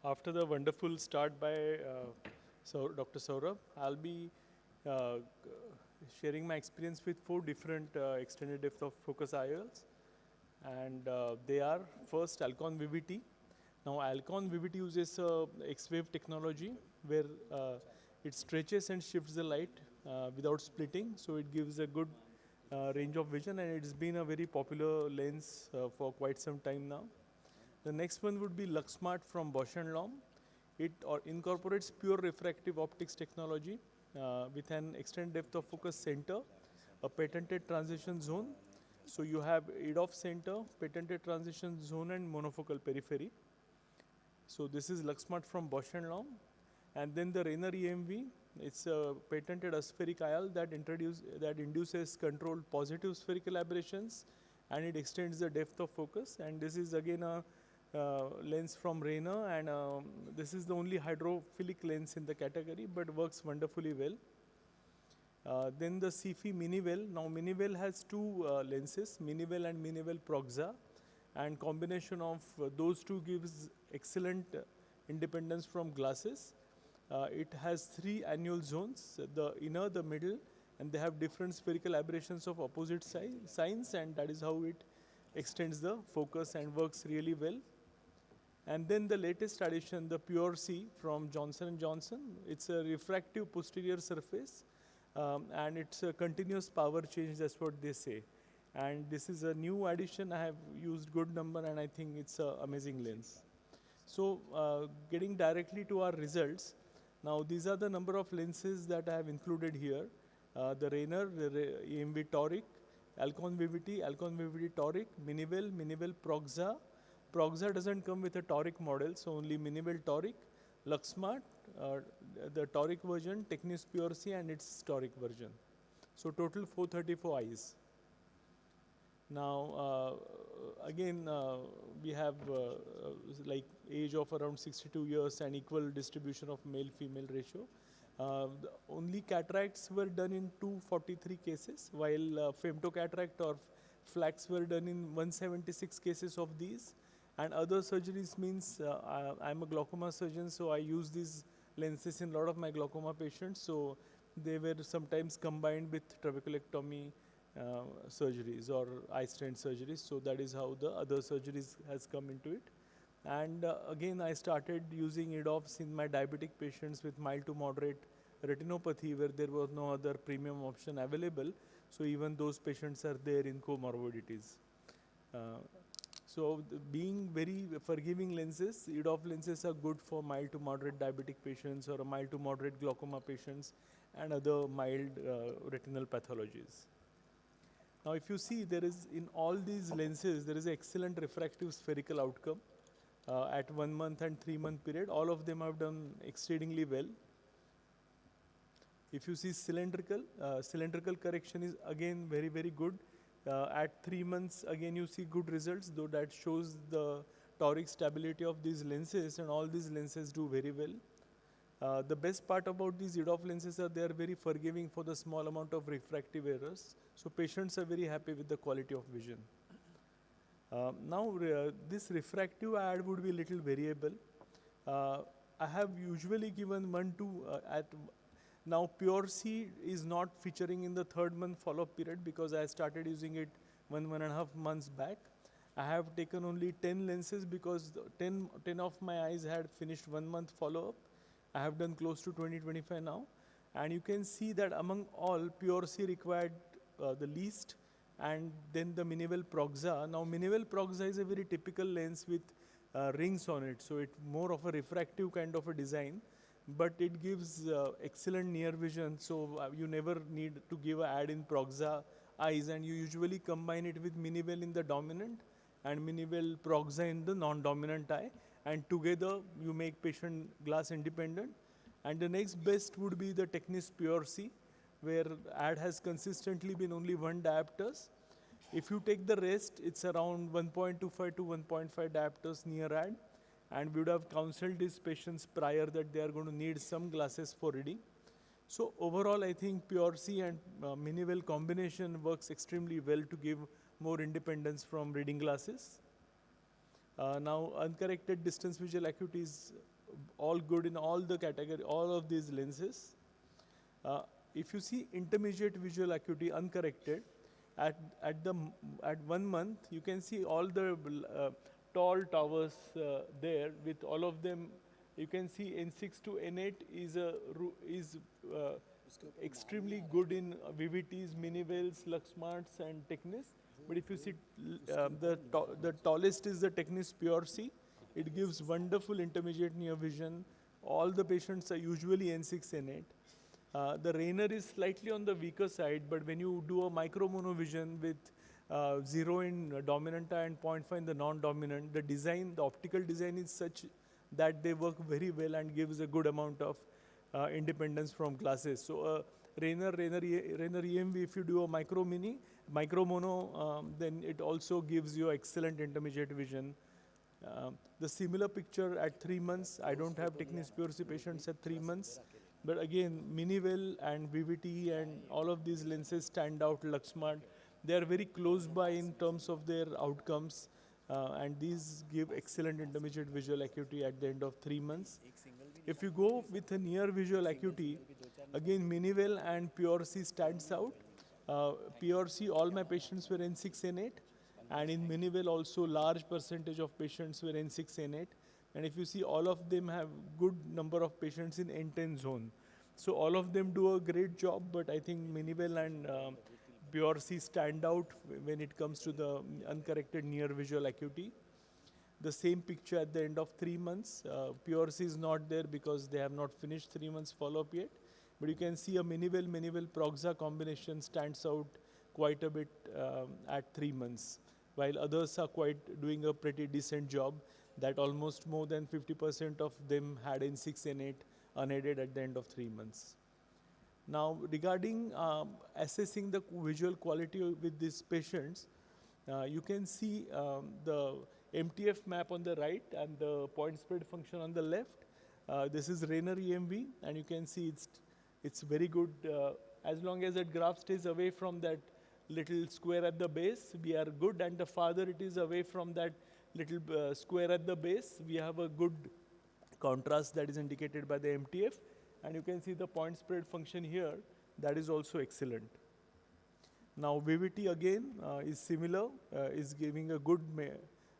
After the wonderful start by Dr. Saurabh, I'll be uh, sharing my experience with four different extended depth of focus IOLs. And they are first Alcon VVT. Now Alcon VVT uses X-wave technology where it stretches and shifts the light without splitting. So it gives a good range of vision, and it's been a very popular lens for quite some time now. The next one would be LuxSmart from Bosch& Lomb. It incorporates pure refractive optics technology with an extended depth of focus center, a patented transition zone. So you have Edof center, patented transition zone, and monofocal periphery. So this is LuxSmart from Bosch& Lomb. And then the Rainer EMV, it's a patented aspheric IOL that induces controlled positive spherical aberrations, and it extends the depth of focus. And this is again a lens from Rainer, and this is the only hydrophilic lens in the category, but works wonderfully well. Then the CFI Minivel. Now Minivel has two lenses, Minivel and Minivel Proxa, and combination of those two gives excellent independence from glasses. It has three annual zones, the inner, the middle, and they have different spherical aberrations of opposite signs, and that is how it extends the focus and works really well. And then the latest addition, the Pure C from Johnson & Johnson. It's a refractive posterior surface, and it's a continuous power change, that's what they say. And this is a new addition. I have used good number, and I think it's an amazing lens. So getting directly to our results, now these are the number of lenses that I have included here. The Rainer, the EMV Toric, Alcon VVT, Alcon VVT Toric, Minivel, Minivel Proxa. Proxa doesn't come with a Toric model, so only Minivel Toric, LuxSmart, the Toric version, Technis Pure C, and its Toric version. So total 434 eyes. Now, again, we have like age of around 62 years and equal distribution of male-female ratio. The only cataracts were done in 243 cases, while femtocataract or flax were done in 176 cases of these. And other surgeries means I'm a glaucoma surgeon, so I use these lenses in a lot of my glaucoma patients. So they were sometimes combined with trabeculectomy surgeries or eye stent surgeries. So that is how the other surgeries has come into it. And again, I started using Edofs in my diabetic patients with mild to moderate retinopathy, where there was no other premium option available. So even those patients are there in comorbidities. So being very forgiving lenses, Edof lenses are good for mild to moderate diabetic patients or mild to moderate glaucoma patients and other mild retinal pathologies. Now if you see, there is in all these lenses, there is an excellent refractive spherical outcome at 1 month and 3 month period. All of them have done exceedingly well. If you see cylindrical, cylindrical correction is again very, very good. At 3 months, again you see good results, though that shows the toric stability of these lenses, and all these lenses do very well. The best part about these Edof lenses are they are very forgiving for the small amount of refractive errors. So patients are very happy with the quality of vision. Now this refractive add would be little variable. I have usually given 1 to at now Pure C is not featuring in the 3rd month follow-up period because I started using it 1.5 months back. I have taken only 10 lenses because 10 of my eyes had finished 1 month follow-up. I have done close to 20-25 now, and you can see that among all, Pure C required the least, and then the Minivel Proxa. Now Minivel Proxa is a very typical lens with rings on it, so it's more of a refractive kind of a design, but it gives excellent near vision, so you never need to give an add in Proxa eyes, and you usually combine it with Minivel in the dominant and Minivel Proxa in the non-dominant eye, and together you make patient glass independent. And the next best would be the Technis Pure C, where add has consistently been only 1 diopters. If you take the rest, it's around 1.25 to 1.5 diopters near add, and we would have counseled these patients prior that they are going to need some glasses for reading. So overall, I think Pure C and Minivel combination works extremely well to give more independence from reading glasses. Now, uncorrected distance visual acuity is all good in all the category, all of these lenses. Uh, if you see intermediate visual acuity uncorrected, at, at, the, at 1 month, you can see all the tall towers there with all of them. You can see N6 to N8 is extremely good in VVTs, Minivels, Luxmarts, and Technis. But if you see the tallest is the Technis Pure C. It gives wonderful intermediate near vision. All the patients are usually N6, N8. The Rayner is slightly on the weaker side, but when you do a micro monovision with 0 in dominanta and 0.5 in the non-dominant, the design, the optical design is such that they work very well and gives a good amount of independence from glasses. So Rayner EMV, if you do a micro mono, then it also gives you excellent intermediate vision. The similar picture at 3 months, I don't have Technis Pure C patients at 3 months. But again, Minivel and VVT and all of these lenses stand out, Luxmart. They are very close by in terms of their outcomes. And these give excellent intermediate visual acuity at the end of 3 months. If you go with a near visual acuity, again, Minivel and Pure C stands out. Pure C, all my patients were N6, N8. And in Minivel also, large percentage of patients were N6, N8. And if you see, all of them have good number of patients in N10 zone. So all of them do a great job, but I think Minivel and Pure C stand out when it comes to the uncorrected near visual acuity. The same picture at the end of 3 months. Pure C is not there because they have not finished 3 months follow-up yet. But you can see a Minivel Proxa combination stands out quite a bit at 3 months, while others are quite doing a pretty decent job. That almost more than 50% of them had N6, N8 unaided at the end of 3 months. Now, regarding assessing the visual quality with these patients, you can see the MTF map on the right and the point spread function on the left. This is Rayner EMV, and you can see it's very good. As long as that graph stays away from that little square at the base, we are good, and the farther it is away from that little square at the base, we have a good contrast that is indicated by the MTF, and you can see the point spread function here, that is also excellent. Now VVT again is similar, is giving a good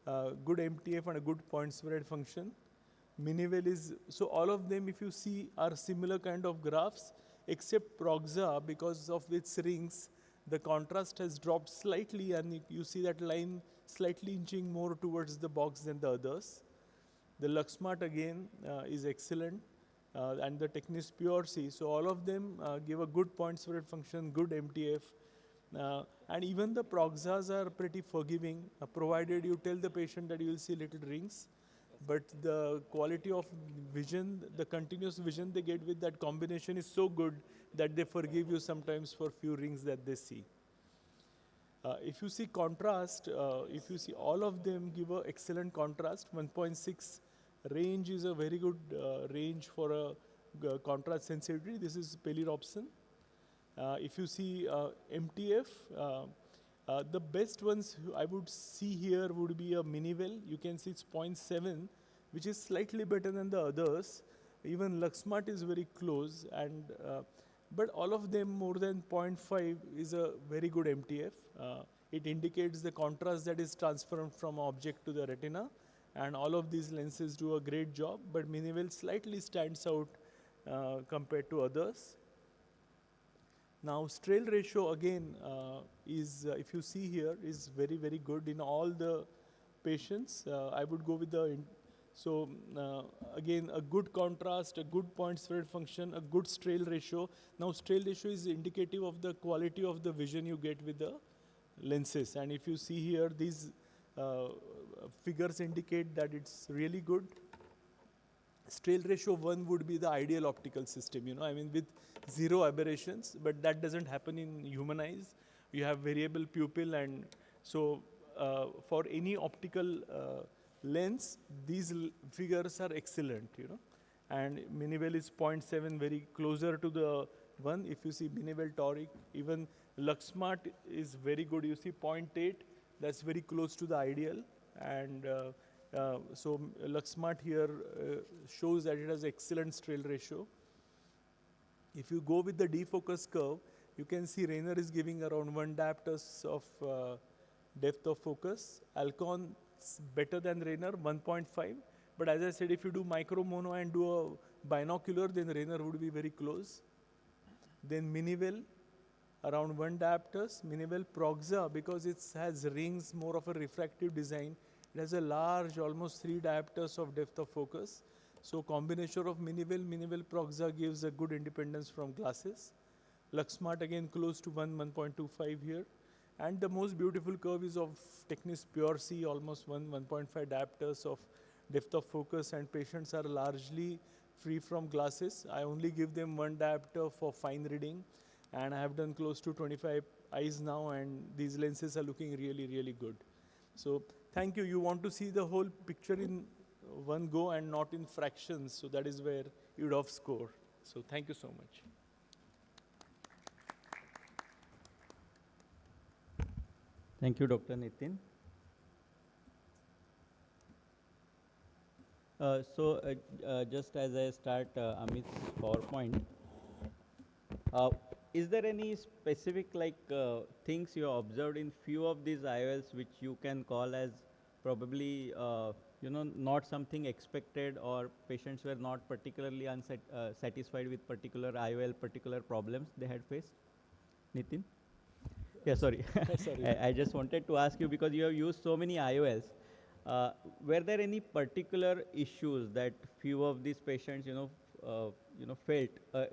MTF and a good point spread function. Minivel is, so all of them, if you see, are similar kind of graphs, except Proxa, because of its rings, the contrast has dropped slightly, and you see that line slightly inching more towards the box than the others. The Luxmart again is excellent, and the Technis Pure C. So all of them give a good point spread function, good MTF, and even the Proxas are pretty forgiving, provided you tell the patient that you will see little rings. But the quality of vision, the continuous vision they get with that combination is so good that they forgive you sometimes for few rings that they see. If you see contrast, if you see, all of them give an excellent contrast. 1.6 range is a very good range for a contrast sensitivity. This is Pelli-Robson. If you see MTF, the best ones I would see here would be a Minivel. You can see it's 0.7, which is slightly better than the others. Even Luxmart is very close, and but all of them more than 0.5 is a very good MTF. It indicates the contrast that is transferred from object to the retina, and all of these lenses do a great job, but Minivel slightly stands out compared to others. Now, strain ratio again is, if you see here, is very, very good in all the patients. I would go with the, again, a good contrast, a good point spread function, a good strain ratio. Now, strain ratio is indicative of the quality of the vision you get with the lenses. And if you see here, these figures indicate that it's really good. Strain ratio 1 would be the ideal optical system, I mean, with 0 aberrations, but that doesn't happen in human eyes. You have variable pupil, and so for any optical lens, these figures are excellent, And Minivel is 0.7, very closer to the one. If you see Minivel toric, even Luxmart is very good. You see 0.8, that's very close to the ideal. And LuxSmart here shows that it has excellent strain ratio. If you go with the defocus curve, you can see Rayner is giving around 1 diopters of depth of focus. Alcon is better than Rayner, 1.5. But as I said, if you do micro mono and do a binocular, then Rayner would be very close. Then Minivel, around 1 diopters. Minivel Proxa, because it has rings, more of a refractive design. It has a large, almost 3 diopters of depth of focus. So combination of Minivel Proxa gives a good independence from glasses. LuxSmart again close to 1.25 here. And the most beautiful curve is of Technis Pure C, almost 1.5 diopters of depth of focus, and patients are largely free from glasses. I only give them 1 diopter for fine reading, and I have done close to 25 eyes now, and these lenses are looking really, really good. So thank you. You want to see the whole picture in one go and not in fractions, so that is where Edof score. So thank you so much. Thank you, Dr. Nitin. Just as I start Amit's PowerPoint, is there any specific things you observed in few of these IOLs which you can call as probably not something expected, or patients were not particularly satisfied with particular IOL, particular problems they had faced? Nitin? Yeah, sorry. Sorry. I just wanted to ask you, because you have used so many IOLs, were there any particular issues that few of these patients, felt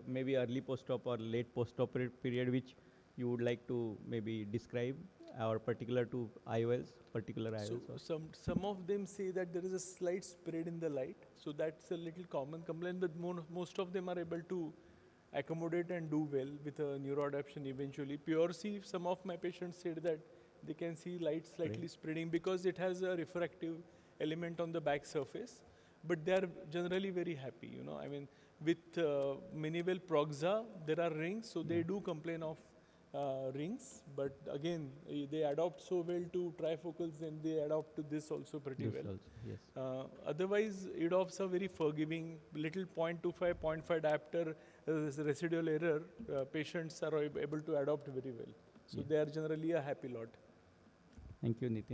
maybe early post-op or late post-op period, which you would like to maybe describe, or particular to IOLs, particular IOLs? So some of them say that there is a slight spread in the light, so that's a little common complaint, but most of them are able to accommodate and do well with a neuroadaptation eventually. Pure C, some of my patients said that they can see light slightly spreading because it has a refractive element on the back surface, but they are generally very happy. I mean, with Minivel Proxa, there are rings, so they do complain of rings, but again, they adapt so well to trifocals, and they adapt to this also pretty well. Also, yes. Otherwise, Edofs are very forgiving. Little 0.25, 0.5 diopter residual error, patients are able to adopt very well. So they are generally a happy lot. Thank you, Nitin.